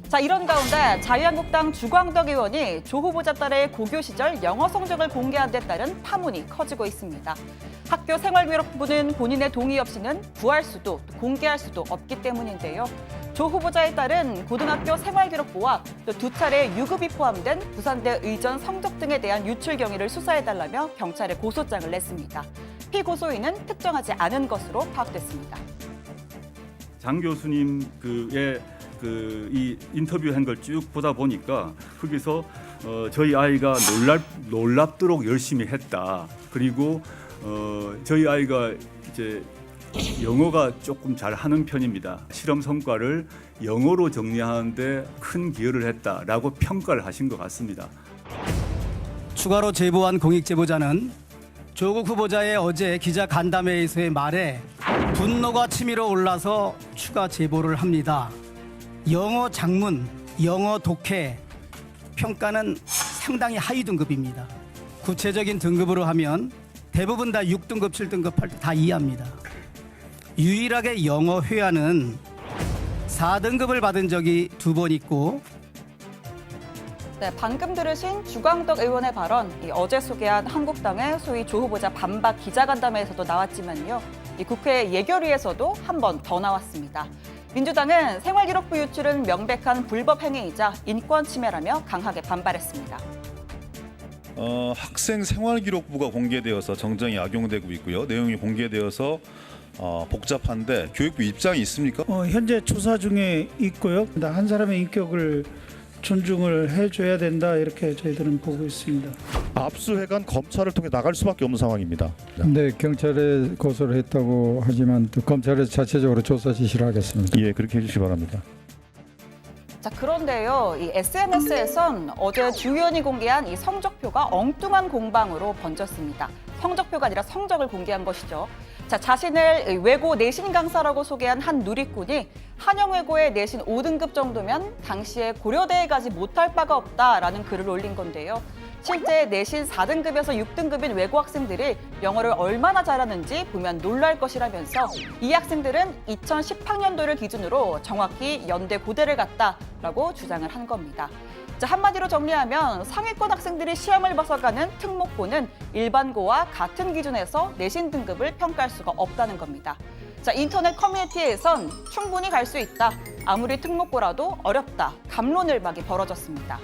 자, 이런 가운데 자유한국당 주광덕 의원이 조 후보자 딸의 고교 시절 영어 성적을 공개한 데 따른 파문이 커지고 있습니다. 학교 생활기록부는 본인의 동의 없이는 구할 수도 공개할 수도 없기 때문인데요. 조 후보자의 딸은 고등학교 생활기록부와 또 2차례 유급이 포함된 부산대 의전 성적 등에 대한 유출 경위를 수사해달라며 경찰에 고소장을 냈습니다. 피고소인은 특정하지 않은 것으로 파악됐습니다. 장 교수님 이 인터뷰한 걸 쭉 보다 보니까 거기서 저희 아이가 놀랍도록 열심히 했다. 그리고 저희 아이가 이제 영어가 조금 잘하는 편입니다. 실험 성과를 영어로 정리하는데 큰 기여를 했다라고 평가를 하신 것 같습니다. 추가로 제보한 공익제보자는 조국 후보자의 어제 기자 간담회에서의 말에 분노가 치밀어 올라서 추가 제보를 합니다. 영어 작문, 영어 독해 평가는 상당히 하위 등급입니다. 구체적인 등급으로 하면 대부분 다 6등급, 7등급, 8등급 다 이해합니다. 유일하게 영어 회화는 4등급을 받은 적이 2번 있고 네, 방금 들으신 주광덕 의원의 발언, 어제 소개한 한국당의 소위 조 후보자 반박 기자간담회에서도 나왔지만요. 이 국회 예결위에서도 한 번 더 나왔습니다. 민주당은 생활기록부 유출은 명백한 불법 행위이자 인권 침해라며 강하게 반발했습니다. 학생 생활기록부가 공개되어서 정정이 악용되고 있고요. 내용이 공개되어서 복잡한데 교육부 입장이 있습니까? 현재 조사 중에 있고요. 한 사람의 인격을 존중을 해줘야 된다 이렇게 저희들은 보고 있습니다. 압수해간 검찰을 통해 나갈 수밖에 없는 상황입니다. 네, 경찰에 고소를 했다고 하지만 또 검찰에서 자체적으로 조사 지시를 하겠습니다. 예, 그렇게 해주시기 바랍니다. 자, 그런데요, 이 SNS에선 어제 주 의원이 공개한 이 성적표가 엉뚱한 공방으로 번졌습니다. 성적표가 아니라 성적을 공개한 것이죠. 자, 자신을 외고 내신 강사라고 소개한 한 누리꾼이 한영외고의 내신 5등급 정도면 당시에 고려대에 가지 못할 바가 없다라는 글을 올린 건데요. 실제 내신 4등급에서 6등급인 외고 학생들이 영어를 얼마나 잘하는지 보면 놀랄 것이라면서 이 학생들은 2010학년도를 기준으로 정확히 연대 고대를 갔다라고 주장을 한 겁니다. 자, 한마디로 정리하면 상위권 학생들이 시험을 봐서 가는 특목고는 일반고와 같은 기준에서 내신 등급을 평가할 수가 없다는 겁니다. 자, 인터넷 커뮤니티에선 충분히 갈 수 있다. 아무리 특목고라도 어렵다. 갑론을박이 벌어졌습니다.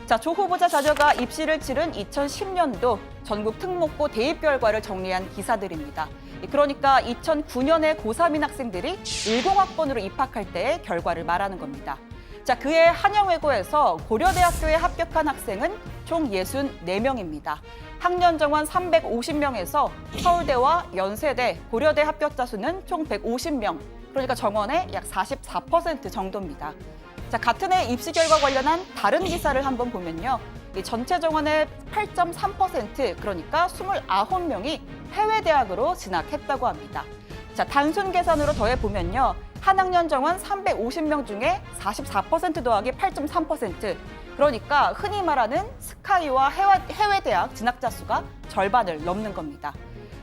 자, 조 후보자 자녀가 입시를 치른 2010년도 전국 특목고 대입 결과를 정리한 기사들입니다. 그러니까 2009년에 고3인 학생들이 10학번으로 입학할 때의 결과를 말하는 겁니다. 자, 그해 한영외고에서 고려대학교에 합격한 학생은 총 64명입니다. 학년 정원 350명에서 서울대와 연세대, 고려대 합격자 수는 총 150명, 그러니까 정원의 약 44% 정도입니다. 자, 같은 해 입시 결과 관련한 다른 기사를 한번 보면요. 이 전체 정원의 8.3%, 그러니까 29명이 해외 대학으로 진학했다고 합니다. 자, 단순 계산으로 더해보면요. 한 학년 정원 350명 중에 44% 더하기 8.3%, 그러니까 흔히 말하는 스카이와 해외 대학 진학자 수가 절반을 넘는 겁니다.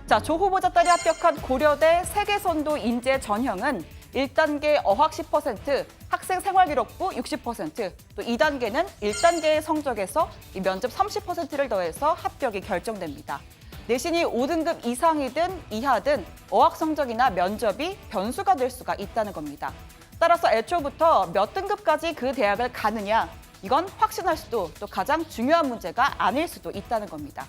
자, 조 후보자 딸이 합격한 고려대 세계선도 인재 전형은 1단계 어학 10%, 학생 생활기록부 60%, 또 2단계는 1단계의 성적에서 면접 30%를 더해서 합격이 결정됩니다. 내신이 5등급 이상이든 이하든 어학 성적이나 면접이 변수가 될 수가 있다는 겁니다. 따라서 애초부터 몇 등급까지 그 대학을 가느냐, 이건 확신할 수도 또 가장 중요한 문제가 아닐 수도 있다는 겁니다.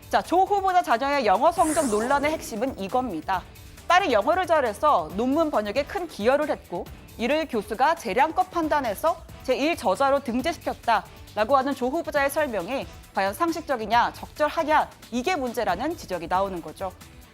자, 조 후보자 자녀의 영어 성적 논란의 핵심은 이겁니다. 딸이 영어를 잘해서 논문 번역에 큰 기여를 했고 이를 교수가 재량껏 판단해서 제1저자로 등재시켰다라고 하는 조 후보자의 설명이 과연 상식적이냐, 적절하냐, 이게 문제라는 지적이 나오는 거죠.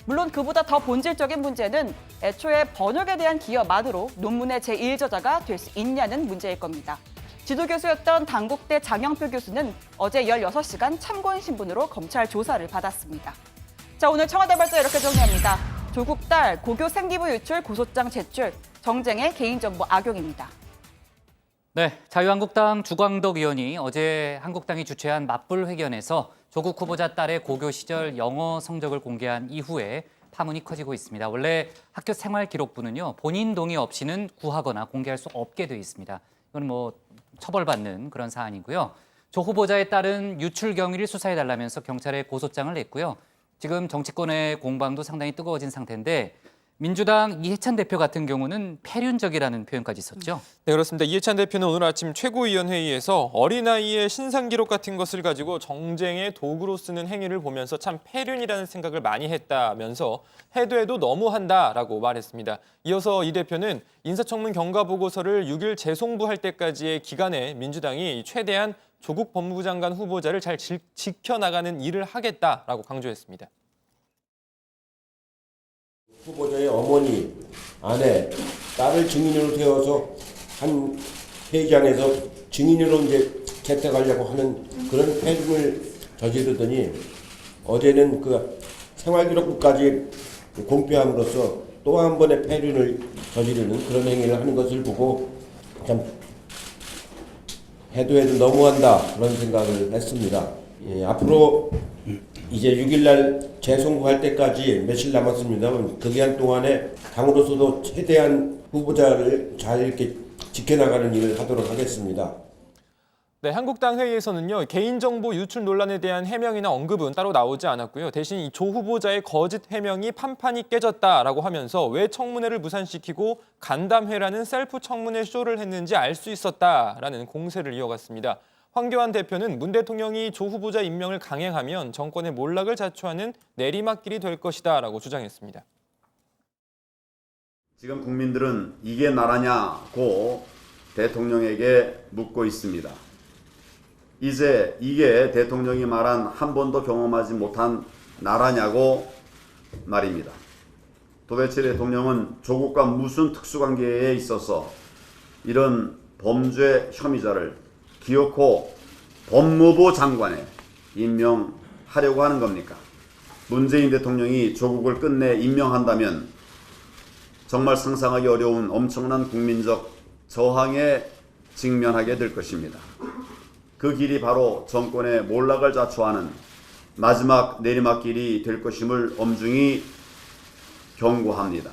물론 그보다 더 본질적인 문제는 애초에 번역에 대한 기여만으로 논문의 제1저자가 될 수 있냐는 문제일 겁니다. 지도교수였던 단국대 장영표 교수는 어제 16시간 참고인 신분으로 검찰 조사를 받았습니다. 자, 오늘 청와대 발전 이렇게 정리합니다. 조국 딸 고교 생기부 유출 고소장 제출, 정쟁의 개인정보 악용입니다. 네, 자유한국당 주광덕 의원이 어제 한국당이 주최한 맞불 회견에서 조국 후보자 딸의 고교 시절 영어 성적을 공개한 이후에 파문이 커지고 있습니다. 원래 학교 생활 기록부는요, 본인 동의 없이는 구하거나 공개할 수 없게 돼 있습니다. 이건 뭐 처벌받는 그런 사안이고요. 조 후보자에 따른 유출 경위를 수사해달라면서 경찰에 고소장을 냈고요. 지금 정치권의 공방도 상당히 뜨거워진 상태인데 민주당 이해찬 대표 같은 경우는 폐륜적이라는 표현까지 썼죠. 네, 그렇습니다. 이해찬 대표는 오늘 아침 최고위원회의에서 어린아이의 신상 기록 같은 것을 가지고 정쟁의 도구로 쓰는 행위를 보면서 참 폐륜이라는 생각을 많이 했다면서 해도 너무한다라고 말했습니다. 이어서 이 대표는 인사청문 경과보고서를 6일 재송부할 때까지의 기간에 민주당이 최대한 조국 법무부 장관 후보자를 잘 지켜나가는 일을 하겠다라고 강조했습니다. 후보자의 어머니, 아내, 딸을 증인으로 세워서 한 회의장에서 증인으로 이제 채택하려고 하는 그런 폐륜을 저지르더니 어제는 그 생활기록부까지 공표함으로써 또 한 번의 폐륜을 저지르는 그런 행위를 하는 것을 보고 참 해도 너무한다 그런 생각을 했습니다. 예, 앞으로 이제 6일날 재송부할 때까지 며칠 남았습니다만 그 기간 동안에 당으로서도 최대한 후보자를 잘 이렇게 지켜나가는 일을 하도록 하겠습니다. 네, 한국당 회의에서는요, 개인정보 유출 논란에 대한 해명이나 언급은 따로 나오지 않았고요. 대신 이 조 후보자의 거짓 해명이 판판이 깨졌다라고 하면서 왜 청문회를 무산시키고 간담회라는 셀프 청문회 쇼를 했는지 알 수 있었다라는 공세를 이어갔습니다. 황교안 대표는 문 대통령이 조 후보자 임명을 강행하면 정권의 몰락을 자초하는 내리막길이 될 것이다라고 주장했습니다. 지금 국민들은 이게 나라냐고 대통령에게 묻고 있습니다. 이제 이게 대통령이 말한 한 번도 경험하지 못한 나라냐고 말입니다. 도대체 대통령은 조국과 무슨 특수관계에 있어서 이런 범죄 혐의자를 기어코 법무부 장관에 임명하려고 하는 겁니까? 문재인 대통령이 조국을 끝내 임명한다면 정말 상상하기 어려운 엄청난 국민적 저항에 직면하게 될 것입니다. 그 길이 바로 정권의 몰락을 자초하는 마지막 내리막길이 될 것임을 엄중히 경고합니다.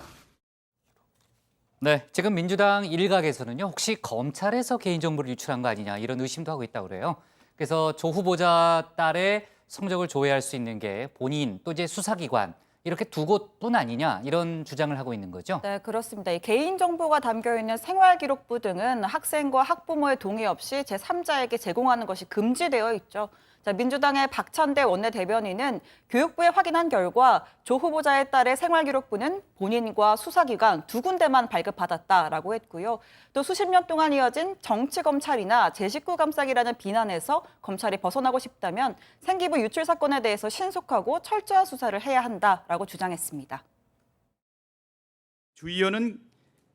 네, 지금 민주당 일각에서는요, 혹시 검찰에서 개인정보를 유출한 거 아니냐 이런 의심도 하고 있다고 그래요. 그래서 조 후보자 딸의 성적을 조회할 수 있는 게 본인 또 이제 수사기관 이렇게 두 곳뿐 아니냐 이런 주장을 하고 있는 거죠. 네, 그렇습니다. 이 개인정보가 담겨있는 생활기록부 등은 학생과 학부모의 동의 없이 제3자에게 제공하는 것이 금지되어 있죠. 자, 민주당의 박찬대 원내대변인은 교육부에 확인한 결과 조 후보자의 딸의 생활기록부는 본인과 수사기관 두 군데만 발급받았다라고 했고요. 또 수십 년 동안 이어진 정치검찰이나 제 식구 감싸기라는 비난에서 검찰이 벗어나고 싶다면 생기부 유출 사건에 대해서 신속하고 철저한 수사를 해야 한다라고 주장했습니다. 주 의원은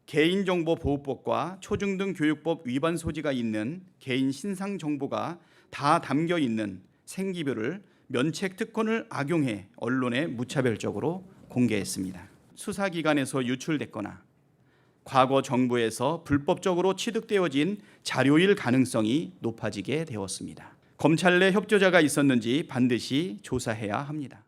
개인정보보호법과 초중등교육법 위반 소지가 있는 개인 신상 정보가 다 담겨 있는 생기부를 면책 특권을 악용해 언론에 무차별적으로 공개했습니다. 수사기관에서 유출됐거나 과거 정부에서 불법적으로 취득되어진 자료일 가능성이 높아지게 되었습니다. 검찰 내 협조자가 있었는지 반드시 조사해야 합니다.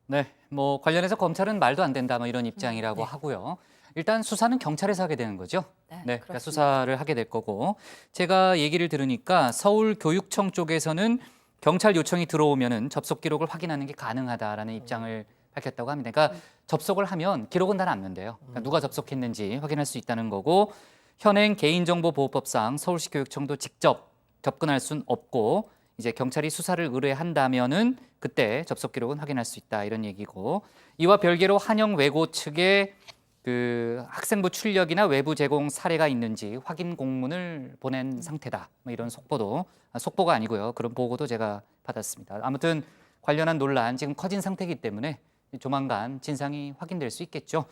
네, 뭐 관련해서 검찰은 말도 안 된다 뭐 이런 입장이라고 하고요. 일단 수사는 경찰에서 하게 되는 거죠. 네, 그러니까 수사를 하게 될 거고 제가 얘기를 들으니까 서울교육청 쪽에서는 경찰 요청이 들어오면은 접속 기록을 확인하는 게 가능하다라는 입장을 밝혔다고 합니다. 그러니까 접속을 하면 기록은 다 남는데요. 그러니까 누가 접속했는지 확인할 수 있다는 거고 현행 개인정보보호법상 서울시 교육청도 직접 접근할 수는 없고 이제 경찰이 수사를 의뢰한다면은 그때 접속 기록은 확인할 수 있다 이런 얘기고 이와 별개로 한영외고 측에 그 학생부 출력이나 외부 제공 사례가 있는지 확인 공문을 보낸 상태다. 뭐 이런 속보가 아니고요. 그런 보고도 제가 받았습니다. 아무튼 관련한 논란 지금 커진 상태이기 때문에 조만간 진상이 확인될 수 있겠죠.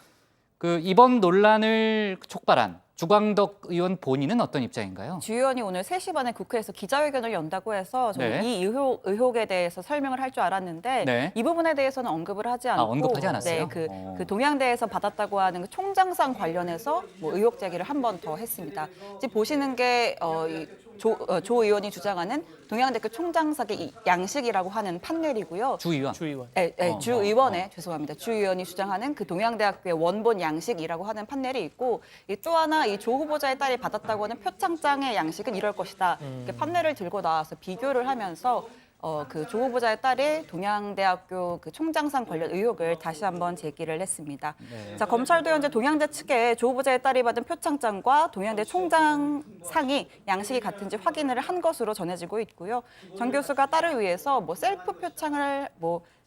그 이번 논란을 촉발한 주광덕 의원 본인은 어떤 입장인가요? 주 의원이 오늘 3시 반에 국회에서 기자회견을 연다고 해서 저는 네. 이 의혹에 대해서 설명을 할 줄 알았는데 네. 이 부분에 대해서는 언급을 하지 않고 언급하지 않았어요? 네, 그 동양대에서 받았다고 하는 그 총장상 관련해서 뭐 의혹 제기를 한 번 더 했습니다. 지금 보시는 게 조 의원이 주장하는 동양대학교 총장상의 이 양식이라고 하는 판넬이고요. 주 의원. 네, 주 의원의 죄송합니다. 주 의원이 주장하는 그 동양대학교의 원본 양식이라고 하는 판넬이 있고 또 하나 특히나 이 조 후보자의 딸이 받았다고 하는 표창장의 양식은 이럴 것이다. 이렇게 판례를 들고 나와서 비교를 하면서 그 조 후보자의 딸이 동양대학교 그 총장상 관련 의혹을 다시 한번 제기를 했습니다. 자, 검찰도 현재 동양대 측에 조 후보자의 딸이 받은 표창장과 동양대 총장상이 양식이 같은지 확인을 한 것으로 전해지고 있고요. 정 교수가 딸을 위해서 뭐 셀프 표창을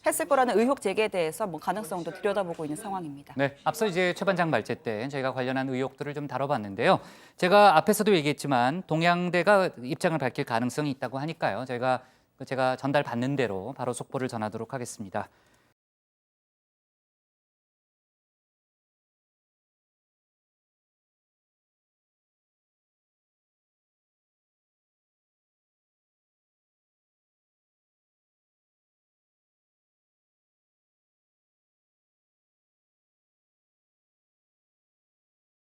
했을 거라는 의혹 제기에 대해서 가능성도 들여다보고 있는 상황입니다. 네, 앞서 이제 최 반장 말제 때 저희가 관련한 의혹들을 좀 다뤄봤는데요. 제가 앞에서도 얘기했지만 동양대가 입장을 밝힐 가능성이 있다고 하니까요. 제가 전달받는 대로 바로 속보를 전하도록 하겠습니다.